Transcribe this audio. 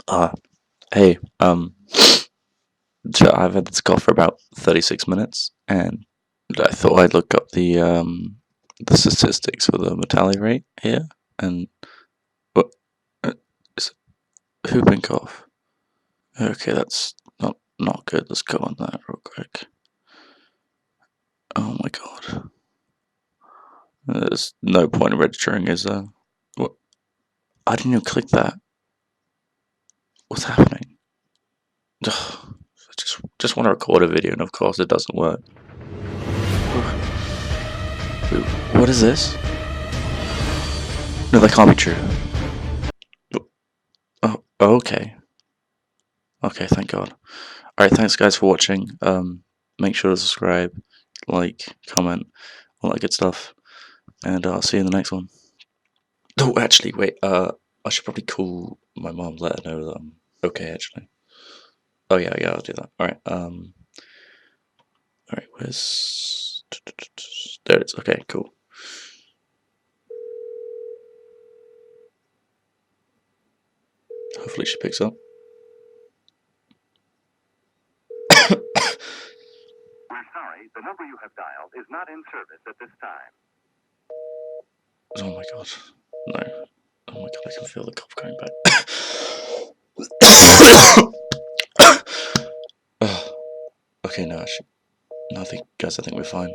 uh, hey, so I've had this cough for about 36 minutes, and I thought I'd look up the statistics for the mortality rate here, and what is it whooping cough? Okay, that's not good. Let's go on that real quick. Oh my god, there's no point in registering, is there? What? I didn't even click that. What's happening? Ugh, I just want to record a video, and of course it doesn't work. Wait, what is this? No, that can't be true. Oh, okay. Okay, thank God. Alright, thanks guys for watching. Make sure to subscribe, like, comment, all that good stuff. And I'll see you in the next one. Oh, actually, wait, I should probably call my mom, let her know that I'm okay, actually. Oh yeah, I'll do that. Alright, where's... There it is, okay, cool. Hopefully she picks up. We're sorry, the number you have dialed is not in service at this time. Oh my god. No. Oh my god, I can feel the cough going back. Okay, no, actually. No, guys, I think we're fine.